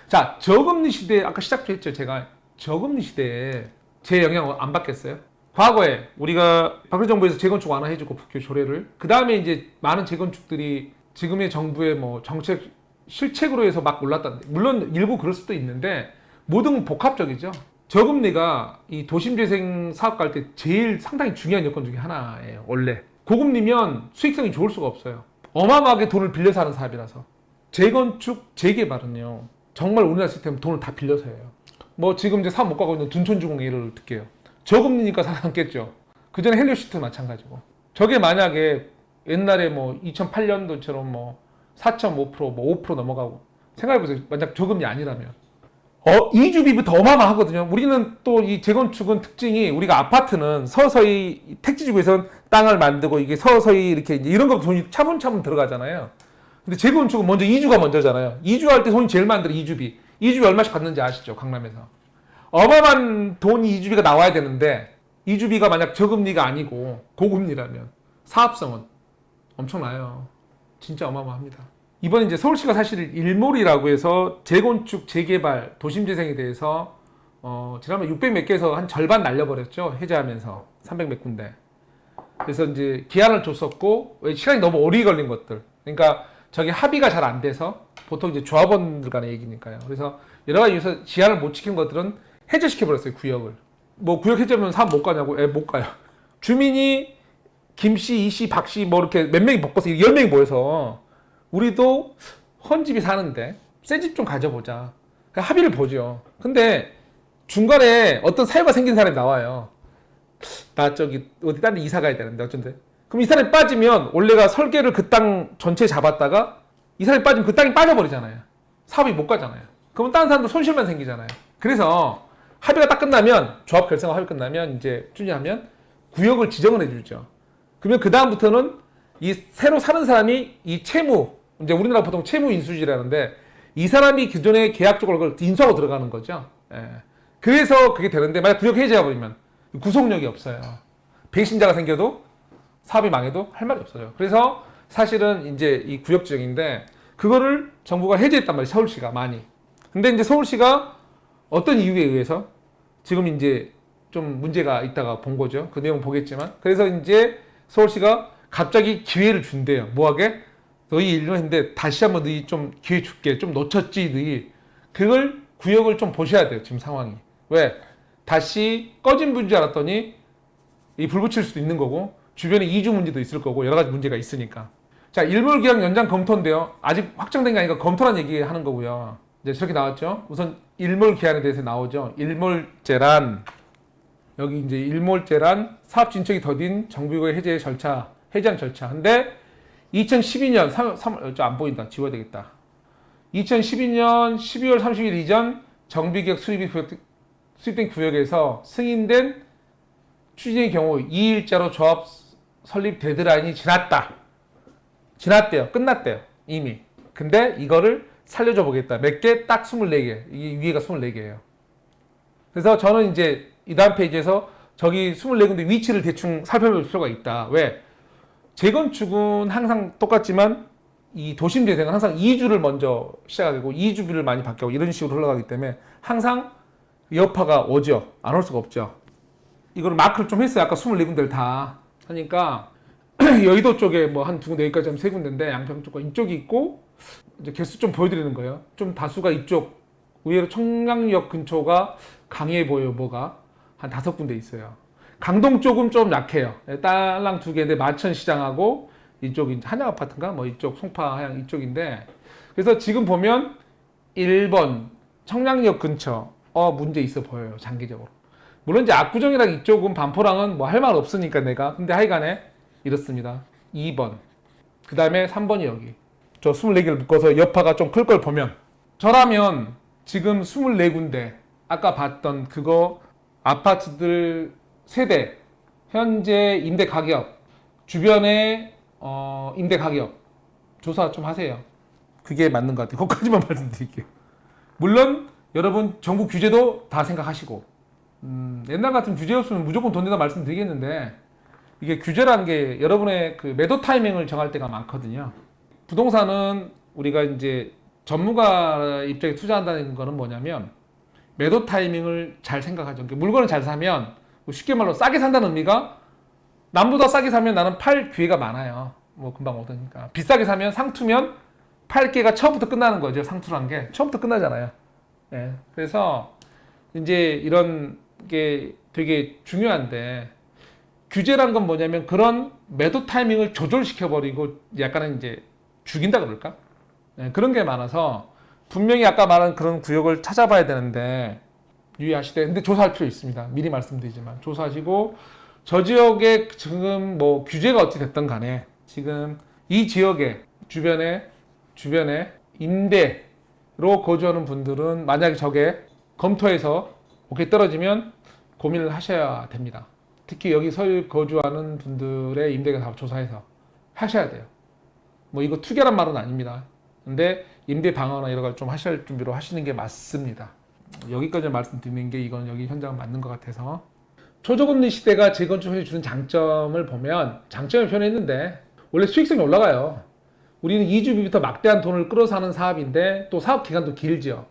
자, 저금리 시대, 아까 시작도 했죠. 제가 저금리 시대에 제 영향 안 받겠어요? 과거에 우리가 박근혜 정부에서 재건축 완화해주고 국교 조례를, 그 다음에 이제 많은 재건축들이 지금의 정부의 뭐 정책 실책으로 해서 막 올랐다는데, 물론 일부 그럴 수도 있는데 모든 복합적이죠. 저금리가 이 도심재생 사업 갈 때 제일 상당히 중요한 여건 중에 하나예요. 원래 고금리면 수익성이 좋을 수가 없어요. 어마어마하게 돈을 빌려서 하는 사업이라서. 재건축, 재개발은요 정말 우리나라 시스템 돈을 다 빌려서 해요. 뭐 지금 이제 사업 못 가고 있는 둔촌주공 예를 들게요. 저금리니까 살아남겠죠. 그 전에 헬리오시트 마찬가지고. 저게 만약에 옛날에 뭐 2008년도처럼 뭐 4.5%, 뭐 5% 넘어가고, 생각해보세요. 만약 저금리 아니라면. 이주비부터 어마어마하거든요. 우리는 또 이 재건축은 특징이, 우리가 아파트는 서서히 택지지구에선 땅을 만들고 이게 서서히 이렇게 이제 이런 거 돈이 차분차분 들어가잖아요. 근데 재건축은 먼저 이주가 먼저잖아요. 이주할 때 돈이 제일 많이 들어, 이주비. 이주비 얼마씩 받는지 아시죠? 강남에서. 어마어마한 돈이 이주비가 나와야 되는데, 이주비가 만약 저금리가 아니고 고금리라면 사업성은 엄청나요. 진짜 어마어마합니다. 이번에 이제 서울시가 사실 일몰이라고 해서 재건축, 재개발, 도심재생에 대해서 지난번 600 몇 개에서 한 절반 날려버렸죠. 해제하면서 300 몇 군데. 그래서 이제 기한을 줬었고, 시간이 너무 오래 걸린 것들. 그러니까 저게 합의가 잘 안 돼서, 보통 이제 조합원들 간의 얘기니까요. 그래서 여러 가지 이유에서 기한을 못 지킨 것들은 해제시켜버렸어요, 구역을. 뭐 구역 해제하면 사람 못 가냐고? 못 가요. 주민이 김씨, 이씨, 박씨 뭐 이렇게 몇 명이 바꿔서 10명이 모여서 우리도 헌집이 사는데 새 집 좀 가져보자. 합의를 보죠. 근데 중간에 어떤 사유가 생긴 사람이 나와요. 나 저기 어디 딴 데 이사 가야 되는데 어쩐데. 그럼 이 사람이 빠지면 원래가 설계를 그 땅 전체에 잡았다가 이 사람이 빠지면 그 땅이 빠져버리잖아요. 사업이 못 가잖아요. 그러면 다른 사람도 손실만 생기잖아요. 그래서 합의가 딱 끝나면, 조합 결성과 합의 끝나면 이제 추진하면 구역을 지정을 해주죠. 그러면 그 다음부터는 이 새로 사는 사람이 이 채무, 이제 우리나라 보통 채무 인수지라는데, 이 사람이 기존에 계약적으로 그걸 인수하고 들어가는 거죠. 예. 그래서 그게 되는데, 만약 구역 해제해버리면 구속력이 없어요. 배신자가 생겨도 사업이 망해도 할 말이 없어요. 그래서 사실은 이제 이 구역 지정인데, 그거를 정부가 해제했단 말이에요. 서울시가 많이. 근데 이제 서울시가 어떤 이유에 의해서 지금 이제 좀 문제가 있다가 본 거죠. 그 내용 보겠지만. 그래서 이제 서울시가 갑자기 기회를 준대요. 뭐하게? 너희 일로 했는데 다시 한번 너희 좀 기회 줄게. 좀 놓쳤지 너희. 그걸 구역을 좀 보셔야 돼요. 지금 상황이. 왜? 다시 꺼진 분인 줄 알았더니 이 불 붙일 수도 있는 거고, 주변에 이주 문제도 있을 거고, 여러 가지 문제가 있으니까. 자, 일몰 기한 연장 검토인데요. 아직 확정된 게 아니라 검토란 얘기 하는 거고요. 이제 저렇게 나왔죠. 우선 일몰 기한에 대해서 나오죠. 일몰제란, 여기 이제 일몰제란 사업 진척이 더딘 정비구역 해제 절차, 해제한 절차. 근데 2012년 3월, 안 보인다. 지워야 되겠다. 2012년 12월 30일 이전 정비계획 수립된 구역에서 승인된 추진의 경우 2일자로 조합 설립 데드라인이 지났대요. 끝났대요. 이미. 근데 이거를 살려줘 보겠다. 몇 개? 딱 24개. 이게 위에가 24개예요. 그래서 저는 이제 이 다음 페이지에서 저기 24군데 위치를 대충 살펴볼 필요가 있다. 왜? 재건축은 항상 똑같지만 이 도심재생은 항상 2주를 먼저 시작하고 2주비를 많이 받고 이런 식으로 흘러가기 때문에 항상 여파가 오죠. 안 올 수가 없죠. 이거를 마크를 좀 했어요. 아까 24군데를 다 하니까 여의도 쪽에 뭐 한 두 군데, 여기까지 하면 세 군데인데 양평 쪽과 이쪽이 있고, 이제 개수 좀 보여드리는 거예요. 좀 다수가 이쪽, 의외로 청량역 근처가 강해 보여요. 뭐가 한 5군데 있어요. 강동 쪽은 좀 약해요. 딸랑 2개인데 마천시장하고 이쪽 한양 아파트인가 뭐 이쪽 송파 하양 이쪽인데, 그래서 지금 보면 1번 청량역 근처 문제 있어 보여요. 장기적으로. 물론 이제 압구정이랑 이쪽은 반포랑은 뭐 할 말 없으니까 내가, 근데 하여간에 이렇습니다. 2번. 그 다음에 3번이 여기. 저 24개를 묶어서 여파가 좀 클 걸 보면, 저라면 지금 24군데 아까 봤던 그거 아파트들 세대, 현재 임대 가격, 주변의 임대 가격 조사 좀 하세요. 그게 맞는 것 같아요. 거기까지만 말씀드릴게요. 물론 여러분 정부 규제도 다 생각하시고, 옛날 같은 규제였으면 무조건 돈 내다 말씀드리겠는데, 이게 규제라는 게 여러분의 그 매도 타이밍을 정할 때가 많거든요. 부동산은 우리가 이제 전문가 입장에 투자한다는 거는 뭐냐면 매도 타이밍을 잘 생각하죠. 그러니까 물건을 잘 사면 뭐 쉽게 말로 싸게 산다는 의미가 남보다 싸게 사면 나는 팔 기회가 많아요. 뭐 금방 오르니까. 비싸게 사면 상투면 팔 기회가 처음부터 끝나는 거죠. 상투란 게 처음부터 끝나잖아요. 예. 그래서 이제 이런 게 되게 중요한데 규제란 건 뭐냐면 그런 매도 타이밍을 조절시켜버리고 약간은 이제 죽인다 그럴까? 예, 그런 게 많아서 분명히 아까 말한 그런 구역을 찾아봐야 되는데 유의하시되 근데 조사할 필요 있습니다. 미리 말씀드리지만 조사하시고 저 지역에 지금 뭐 규제가 어찌 됐든 간에 지금 이 지역에 주변에 임대로 거주하는 분들은 만약에 저게 검토해서 오케이 떨어지면 고민을 하셔야 됩니다. 특히 여기 서울 거주하는 분들의 임대가 다 조사해서 하셔야 돼요. 뭐 이거 투기란 말은 아닙니다. 근데 임대 방어나 이런 걸 좀 하실 준비로 하시는 게 맞습니다. 여기까지 말씀드리는 게 이건 여기 현장 맞는 것 같아서 초저금리 시대가 재건축에 주는 장점을 보면 장점이 변했는데 원래 수익성이 올라가요. 우리는 이주비부터 막대한 돈을 끌어서 하는 사업인데 또 사업 기간도 길죠.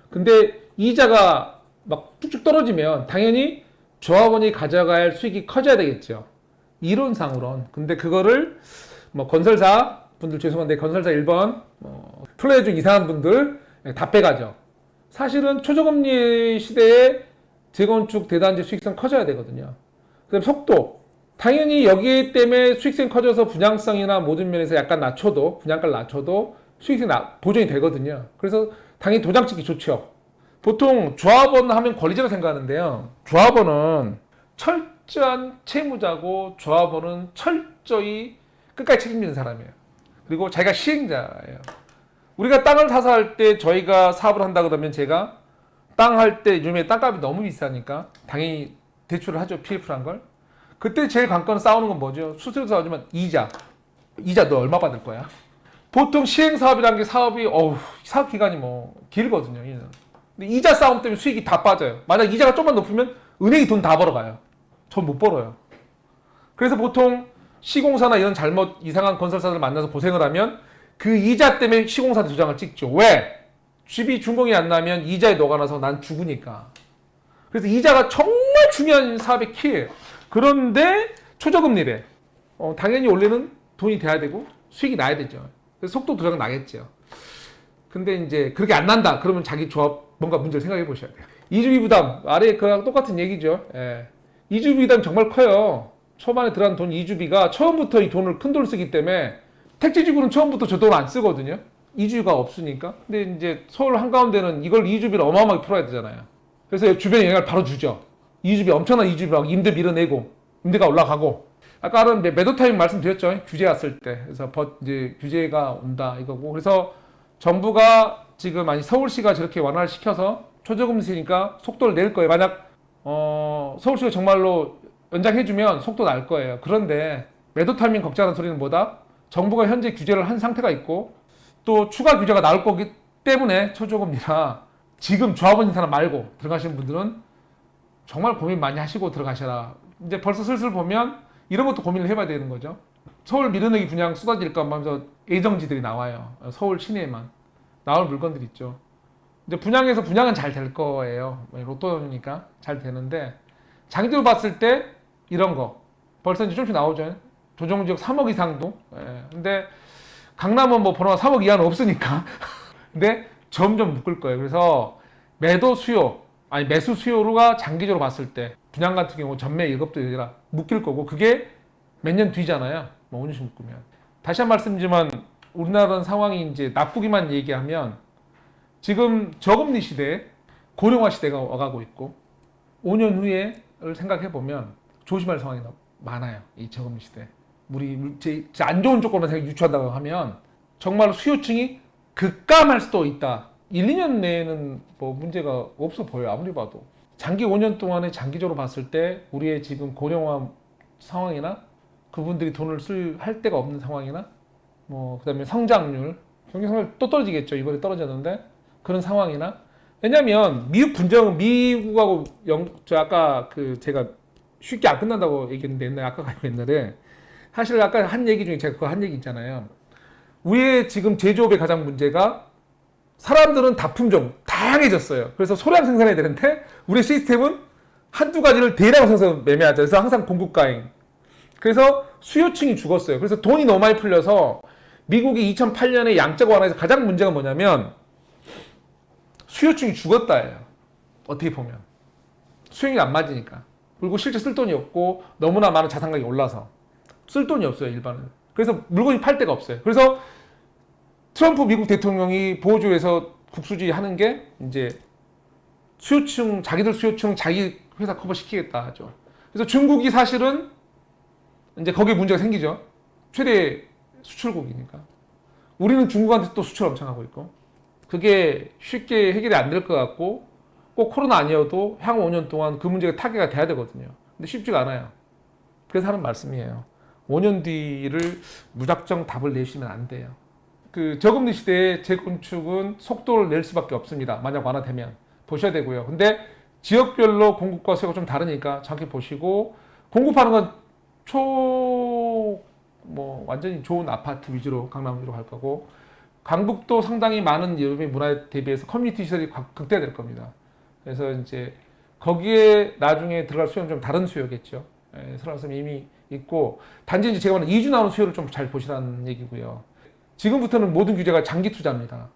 근데 이자가 막 쭉쭉 떨어지면 당연히 조합원이 가져갈 수익이 커져야 되겠죠. 이론상으론. 근데 그거를 뭐 건설사 분들 죄송한데 건설사 1번 플레이 중 이상한 분들 다 빼가죠. 사실은 초저금리 시대에 재건축 대단지 수익성 커져야 되거든요. 그다음 속도. 당연히 여기 때문에 수익성이 커져서 분양성이나 모든 면에서 약간 낮춰도 분양가를 낮춰도 수익성이 보존이 되거든요. 그래서 당연히 도장 찍기 좋죠. 보통 조합원 하면 권리자가 생각하는데요. 조합원은 철저한 채무자고 조합원은 철저히 끝까지 책임지는 사람이에요. 그리고 자기가 시행자예요. 우리가 땅을 사서 할 때 저희가 사업을 한다 그러면 제가 땅 할 때 요즘에 땅값이 너무 비싸니까 당연히 대출을 하죠. PF란 걸. 그때 제일 관건은 싸우는 건 뭐죠? 수수료 싸우지만 이자 너 얼마 받을 거야? 보통 시행사업이라는 게 사업 기간이 뭐 길거든요. 근데 이자 싸움 때문에 수익이 다 빠져요. 만약 이자가 좀만 높으면 은행이 돈 다 벌어가요. 전 못 벌어요. 그래서 보통 시공사나 이런 잘못 이상한 건설사들 만나서 고생을 하면 그 이자 때문에 시공사한테 도장을 찍죠. 왜? 집이 준공이 안 나면 이자에 녹아나서 난 죽으니까. 그래서 이자가 정말 중요한 사업의 키예요. 그런데 초저금리래. 당연히 원래는 돈이 돼야 되고 수익이 나야 되죠. 그래서 속도 도장 나겠죠. 근데 이제 그렇게 안 난다. 그러면 자기 조합 뭔가 문제를 생각해 보셔야 돼요. 이주비 부담 아래 그랑 똑같은 얘기죠. 예. 이주비 부담 정말 커요. 초반에 들어간 돈 이주비가 처음부터 이 돈을 큰 돈을 쓰기 때문에 택지지구는 처음부터 저 돈 안 쓰거든요. 이주가 없으니까. 근데 이제 서울 한가운데는 이걸 이주비를 어마어마하게 풀어야 되잖아요. 그래서 주변에 영향을 바로 주죠. 이주비 엄청난 이주비라고 임대 밀어내고 임대가 올라가고 아까는 매도 타임 말씀드렸죠. 규제 왔을 때. 그래서 이제 규제가 온다 이거고. 그래서 정부가 지금 아니 서울시가 저렇게 완화를 시켜서 초저금리니까 속도를 낼 거예요. 만약 서울시가 정말로 연장해주면 속도 날 거예요. 그런데 매도 타이밍 걱정하는 소리는 뭐다? 정부가 현재 규제를 한 상태가 있고 또 추가 규제가 나올 거기 때문에 초저금리라 지금 조합원 인사나 말고 들어가시는 분들은 정말 고민 많이 하시고 들어가셔라. 이제 벌써 슬슬 보면 이런 것도 고민을 해봐야 되는 거죠. 서울 밀어내기 분양 쏟아질까 하면서 예정지들이 나와요. 서울 시내에만 나올 물건들이 있죠. 이제 분양은 잘 될 거예요. 로또니까 잘 되는데 장기적으로 봤을 때 이런 거 벌써 이제 조금씩 나오죠. 조정지역 3억 이상도. 근데 강남은 뭐 번호가 3억 이하는 없으니까. 근데 점점 묶을 거예요. 그래서 매수 수요가 장기적으로 봤을 때 분양 같은 경우 전매 1급도 아니라 묶일 거고 그게 몇 년 뒤잖아요. 뭐 5년씩 묶으면. 다시 한 말씀이지만 우리나라는 상황이 이제 나쁘기만 얘기하면 지금 저금리 시대, 고령화 시대가 와가고 있고 5년 후에를 생각해 보면 조심할 상황이 많아요. 이 저금리 시대. 우리 안 좋은 조건만 유추한다고 하면 정말 수요층이 급감할 수도 있다. 1, 2년 내에는 뭐 문제가 없어 보여요. 아무리 봐도. 장기 5년 동안에 장기적으로 봤을 때 우리의 지금 고령화 상황이나 그분들이 돈을 할 데가 없는 상황이나 뭐 그다음에 성장률, 경제 성장률 또 떨어지겠죠. 이번에 떨어졌는데 그런 상황이나 왜냐면 미국하고 아까 제가 쉽게 안 끝난다고 얘기했는데 옛날에 사실 아까 한 얘기 중에 제가 그거 한 얘기 있잖아요. 우리의 지금 제조업의 가장 문제가 사람들은 다 품종 다양해졌어요. 그래서 소량 생산해야 되는데 우리 시스템은 한두 가지를 대량 생산 매매하죠. 그래서 항상 공급과잉. 그래서 수요층이 죽었어요. 그래서 돈이 너무 많이 풀려서 미국이 2008년에 양적 완화에서 가장 문제가 뭐냐면 수요층이 죽었다예요. 어떻게 보면 수용이 안 맞으니까. 그리고 실제 쓸 돈이 없고 너무나 많은 자산 가격이 올라서 쓸 돈이 없어요, 일반은. 그래서 물건이 팔 데가 없어요. 그래서 트럼프 미국 대통령이 보호주에서 국수주의 하는 게 이제 수요층, 자기들 수요층 자기 회사 커버시키겠다 하죠. 그래서 중국이 사실은 이제 거기에 문제가 생기죠. 최대 수출국이니까. 우리는 중국한테 또 수출 엄청 하고 있고. 그게 쉽게 해결이 안 될 것 같고 꼭 코로나 아니어도 향후 5년 동안 그 문제가 타개가 돼야 되거든요. 근데 쉽지가 않아요. 그래서 하는 말씀이에요. 5년 뒤를 무작정 답을 내시면 안 돼요. 그 저금리 시대에 재건축은 속도를 낼 수밖에 없습니다. 만약 완화되면 보셔야 되고요. 근데 지역별로 공급과 수요가 좀 다르니까 정확히 보시고 공급하는 건 완전히 좋은 아파트 위주로 강남 위주로 갈 거고 강북도 상당히 많은 여름의 문화에 대비해서 커뮤니티 시설이 극대화될 겁니다. 그래서 이제 거기에 나중에 들어갈 수요는 좀 다른 수요겠죠. 설화섬 이미 있고 단지 이제 제가 말하는 2주 나오는 수요를 좀 잘 보시라는 얘기고요. 지금부터는 모든 규제가 장기 투자입니다.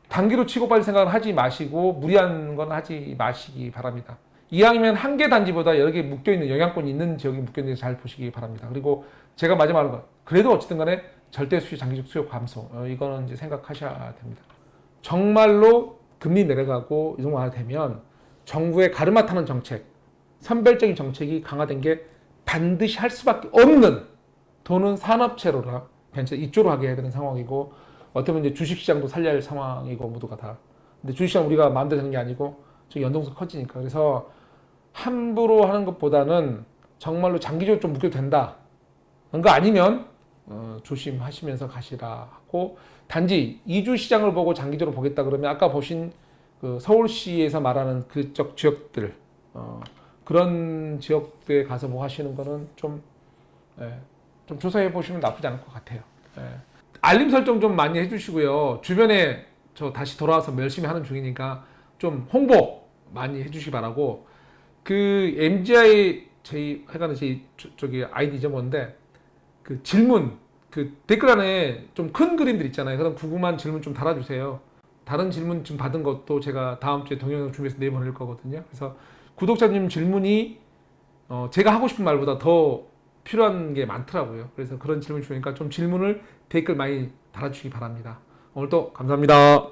단기로 치고 빨리 생각을 하지 마시고 무리한 건 하지 마시기 바랍니다. 이왕이면 한 개 단지보다 여러 개 묶여있는 영향권이 있는 지역이 묶여있는지 잘 보시기 바랍니다. 그리고 제가 마지막으로 하는 거 그래도 어쨌든 간에 절대 수요, 장기적 수요 감소 이거는 이제 생각하셔야 됩니다. 정말로 금리 내려가고 이 정도 되면 정부의 가르마 타는 정책, 선별적인 정책이 강화된 게 반드시 할 수밖에 없는 돈은 산업체로라 벤처 이쪽으로 하게 해야 되는 상황이고 어떻게 보면 이제 주식시장도 살려야 할 상황이고 모두가 다. 근데 주식시장 우리가 마음대로 되는 게 아니고 저기 연동성 커지니까 그래서 함부로 하는 것보다는 정말로 장기적으로 좀 묶여도 된다. 그거 아니면 조심하시면서 가시라 하고 단지 이주 시장을 보고 장기적으로 보겠다 그러면 아까 보신 그 서울시에서 말하는 그쪽 지역들 그런 지역들에 가서 뭐 하시는 거는 좀 조사해 보시면 나쁘지 않을 것 같아요. 알림 설정 좀 많이 해주시고요. 주변에 저 다시 돌아와서 열심히 하는 중이니까 좀 홍보 많이 해주시기 바라고 그 MGI 저기 아이디죠 뭔데 그 질문 그 댓글 안에 좀 큰 그림들 있잖아요. 그런 궁금한 질문 좀 달아주세요. 다른 질문 좀 받은 것도 제가 다음 주에 동영상 준비해서 내보낼 거거든요. 그래서 구독자님 질문이 제가 하고 싶은 말보다 더 필요한 게 많더라고요. 그래서 그런 질문 주니까 좀 질문을 댓글 많이 달아주시기 바랍니다. 오늘도 감사합니다.